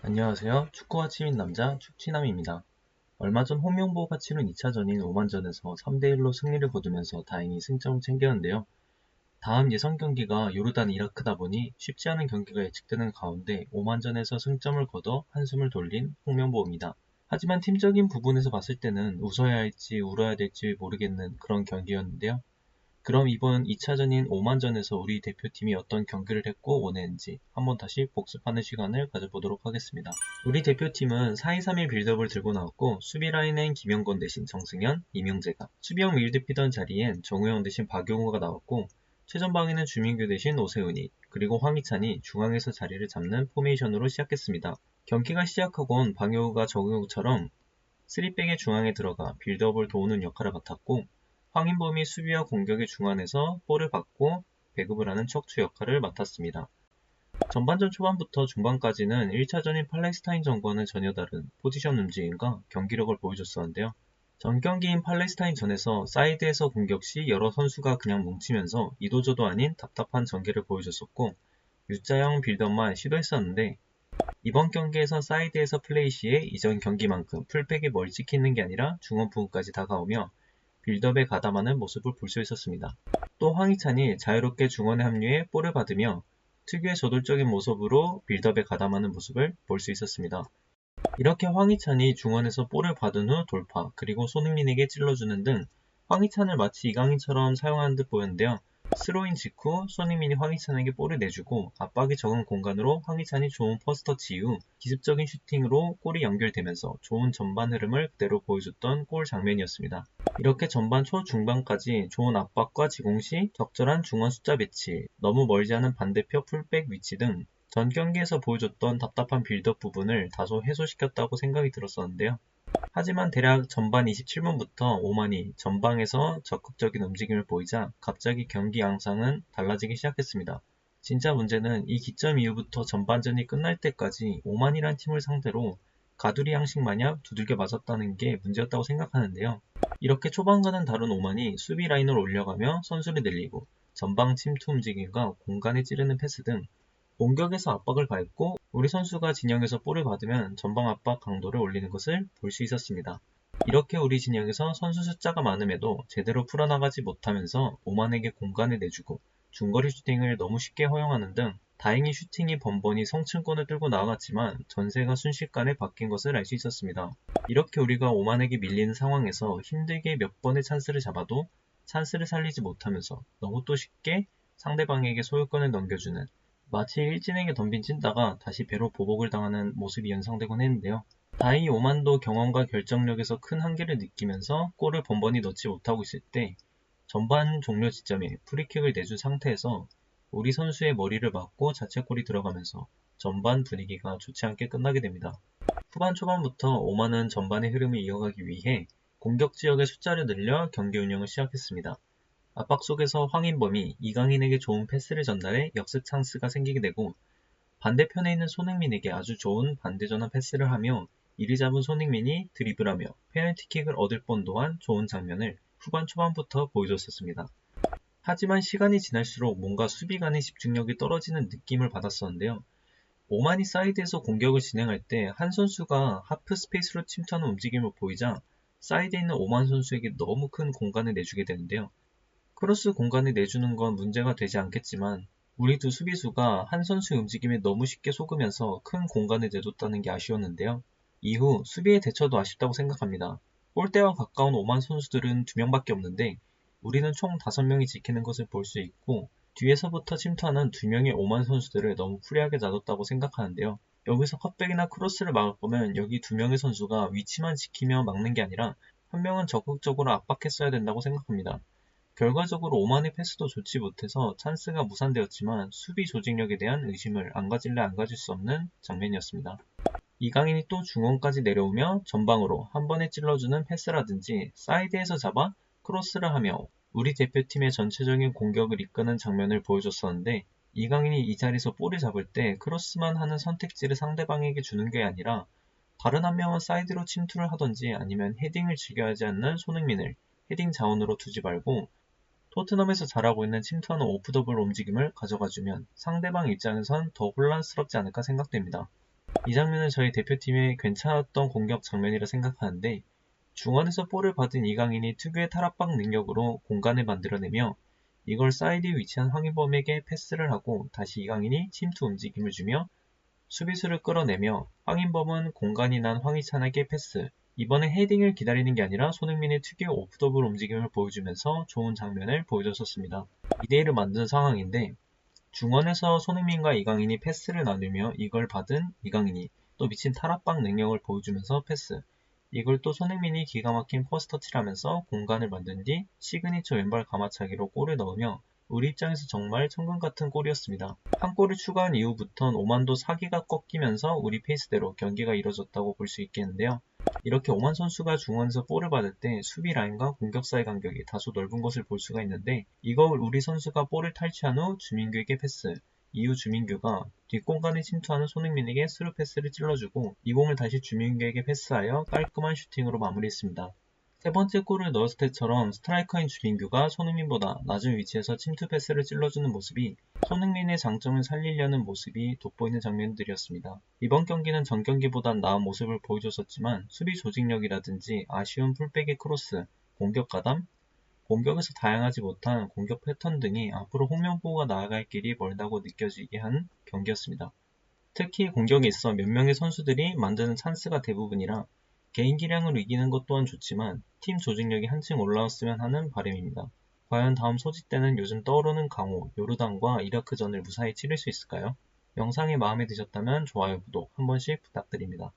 안녕하세요. 축구와 치민 남자 축치남입니다. 얼마 전 홍명보가 치른 2차전인 오만전에서 3대1로 승리를 거두면서 다행히 승점을 챙겼는데요. 다음 예선 경기가 요르단 이라크다 보니 쉽지 않은 경기가 예측되는 가운데 오만전에서 승점을 거둬 한숨을 돌린 홍명보입니다. 하지만 팀적인 부분에서 봤을 때는 웃어야 할지 울어야 될지 모르겠는 그런 경기였는데요. 그럼 이번 2차전인 오만전에서 우리 대표팀이 어떤 경기를 했고 원했는지 한번 다시 복습하는 시간을 가져보도록 하겠습니다. 우리 대표팀은 4-2-3-1 빌드업을 들고 나왔고 수비 라인엔 김영건 대신 정승현, 이명재가, 수비형 밀드피던 자리엔 정우영 대신 박용호가 나왔고 최전방에는 주민규 대신 오세훈이, 그리고 황희찬이 중앙에서 자리를 잡는 포메이션으로 시작했습니다. 경기가 시작하곤 박용호가 정우영처럼 3백의 중앙에 들어가 빌드업을 도우는 역할을 맡았고 황인범이 수비와 공격의 중앙에서 볼을 받고 배급을 하는 척추 역할을 맡았습니다. 전반전 초반부터 중반까지는 1차전인 팔레스타인전과는 전혀 다른 포지션 움직임과 경기력을 보여줬었는데요. 전 경기인 팔레스타인전에서 사이드에서 공격 시 여러 선수가 그냥 뭉치면서 이도저도 아닌 답답한 전개를 보여줬었고 U자형 빌드업만 시도했었는데 이번 경기에서 사이드에서 플레이 시에 이전 경기만큼 풀백이 멀리 찍히는 게 아니라 중원 부분까지 다가오며 빌드업에 가담하는 모습을 볼 수 있었습니다. 또 황희찬이 자유롭게 중원에 합류해 볼을 받으며 특유의 저돌적인 모습으로 빌드업에 가담하는 모습을 볼 수 있었습니다. 이렇게 황희찬이 중원에서 볼을 받은 후 돌파, 그리고 손흥민에게 찔러주는 등 황희찬을 마치 이강인처럼 사용하는 듯 보였는데요. 스로인 직후 손흥민이 황희찬에게 볼을 내주고 압박이 적은 공간으로 황희찬이 좋은 퍼스터치 이후 기습적인 슈팅으로 골이 연결되면서 좋은 전반 흐름을 그대로 보여줬던 골 장면이었습니다. 이렇게 전반 초중반까지 좋은 압박과 지공 시 적절한 중원 숫자 배치, 너무 멀지 않은 반대표 풀백 위치 등 전 경기에서 보여줬던 답답한 빌드업 부분을 다소 해소시켰다고 생각이 들었었는데요. 하지만 대략 전반 27분부터 오만이 전방에서 적극적인 움직임을 보이자 갑자기 경기 양상은 달라지기 시작했습니다. 진짜 문제는 이 기점 이후부터 전반전이 끝날 때까지 오만이란 팀을 상대로 가두리 양식 마냥 두들겨 맞았다는 게 문제였다고 생각하는데요. 이렇게 초반과는 다른 오만이 수비 라인을 올려가며 선수를 늘리고 전방 침투 움직임과 공간에 찌르는 패스 등 공격에서 압박을 가했고 우리 선수가 진영에서 볼을 받으면 전방 압박 강도를 올리는 것을 볼 수 있었습니다. 이렇게 우리 진영에서 선수 숫자가 많음에도 제대로 풀어나가지 못하면서 오만에게 공간을 내주고 중거리 슈팅을 너무 쉽게 허용하는 등 다행히 슈팅이 번번이 성층권을 뚫고 나아갔지만 전세가 순식간에 바뀐 것을 알 수 있었습니다. 이렇게 우리가 오만에게 밀리는 상황에서 힘들게 몇 번의 찬스를 잡아도 찬스를 살리지 못하면서 너무 또 쉽게 상대방에게 소유권을 넘겨주는 마치 일진에게 덤빈 찐따가 다시 배로 보복을 당하는 모습이 연상되곤 했는데요. 다행히 오만도 경험과 결정력에서 큰 한계를 느끼면서 골을 번번이 넣지 못하고 있을 때 전반 종료 지점에 프리킥을 내준 상태에서 우리 선수의 머리를 맞고 자책골이 들어가면서 전반 분위기가 좋지 않게 끝나게 됩니다. 후반 초반부터 오만은 전반의 흐름을 이어가기 위해 공격 지역의 숫자를 늘려 경기 운영을 시작했습니다. 압박 속에서 황인범이 이강인에게 좋은 패스를 전달해 역습 찬스가 생기게 되고 반대편에 있는 손흥민에게 아주 좋은 반대전환 패스를 하며 이를 잡은 손흥민이 드리블하며 페널티킥을 얻을 뻔도한 좋은 장면을 후반 초반부터 보여줬었습니다. 하지만 시간이 지날수록 뭔가 수비 간의 집중력이 떨어지는 느낌을 받았었는데요. 오만이 사이드에서 공격을 진행할 때 한 선수가 하프 스페이스로 침투하는 움직임을 보이자 사이드에 있는 오만 선수에게 너무 큰 공간을 내주게 되는데요. 크로스 공간을 내주는 건 문제가 되지 않겠지만 우리 두 수비수가 한 선수의 움직임에 너무 쉽게 속으면서 큰 공간을 내줬다는 게 아쉬웠는데요. 이후 수비의 대처도 아쉽다고 생각합니다. 골대와 가까운 오만 선수들은 2명밖에 없는데 우리는 총 5명이 지키는 것을 볼 수 있고 뒤에서부터 침투하는 2명의 오만 선수들을 너무 프리하게 놔뒀다고 생각하는데요. 여기서 컷백이나 크로스를 막을 거면 여기 2명의 선수가 위치만 지키며 막는 게 아니라 한 명은 적극적으로 압박했어야 된다고 생각합니다. 결과적으로 오만의 패스도 좋지 못해서 찬스가 무산되었지만 수비 조직력에 대한 의심을 안 가질래 안 가질 수 없는 장면이었습니다. 이강인이 또 중원까지 내려오며 전방으로 한 번에 찔러주는 패스라든지 사이드에서 잡아 크로스를 하며 우리 대표팀의 전체적인 공격을 이끄는 장면을 보여줬었는데 이강인이 이 자리에서 볼을 잡을 때 크로스만 하는 선택지를 상대방에게 주는 게 아니라 다른 한 명은 사이드로 침투를 하던지 아니면 헤딩을 즐겨하지 않는 손흥민을 헤딩 자원으로 두지 말고 토트넘에서 잘하고 있는 침투하는 오프더블 움직임을 가져가주면 상대방 입장에선 더 혼란스럽지 않을까 생각됩니다. 이 장면은 저희 대표팀의 괜찮았던 공격 장면이라 생각하는데 중원에서 볼을 받은 이강인이 특유의 탈압박 능력으로 공간을 만들어내며 이걸 사이드에 위치한 황인범에게 패스를 하고 다시 이강인이 침투 움직임을 주며 수비수를 끌어내며 황인범은 공간이 난 황희찬에게 패스. 이번에 헤딩을 기다리는 게 아니라 손흥민의 특유의 오프더블 움직임을 보여주면서 좋은 장면을 보여줬었습니다. 2대1을 만든 상황인데 중원에서 손흥민과 이강인이 패스를 나누며 이걸 받은 이강인이 또 미친 탈압박 능력을 보여주면서 패스. 이걸 또 손흥민이 기가 막힌 퍼스터치를 하면서 공간을 만든 뒤 시그니처 왼발 가마차기로 골을 넣으며 우리 입장에서 정말 천금 같은 골이었습니다. 한 골을 추가한 이후부턴 오만도 사기가 꺾이면서 우리 페이스대로 경기가 이뤄졌다고 볼 수 있겠는데요. 이렇게 오만 선수가 중원에서 볼을 받을 때 수비 라인과 공격 사이 간격이 다소 넓은 것을 볼 수가 있는데 이걸 우리 선수가 볼을 탈취한 후 주민규에게 패스. 이후 주민규가 뒷공간에 침투하는 손흥민에게 스루 패스를 찔러주고 이 공을 다시 주민규에게 패스하여 깔끔한 슈팅으로 마무리했습니다. 세 번째 골을 넣었을 때처럼 스트라이커인 주민규가 손흥민보다 낮은 위치에서 침투 패스를 찔러주는 모습이 손흥민의 장점을 살리려는 모습이 돋보이는 장면들이었습니다. 이번 경기는 전 경기보단 나은 모습을 보여줬었지만 수비 조직력이라든지 아쉬운 풀백의 크로스, 공격 가담, 공격에서 다양하지 못한 공격 패턴 등이 앞으로 홍명보가 나아갈 길이 멀다고 느껴지게 한 경기였습니다. 특히 공격에 있어 몇 명의 선수들이 만드는 찬스가 대부분이라 개인 기량으로 이기는 것 또한 좋지만 팀 조직력이 한층 올라왔으면 하는 바람입니다. 과연 다음 소집 때는 요즘 떠오르는 강호, 요르단과 이라크전을 무사히 치를 수 있을까요? 영상이 마음에 드셨다면 좋아요, 구독 한 번씩 부탁드립니다.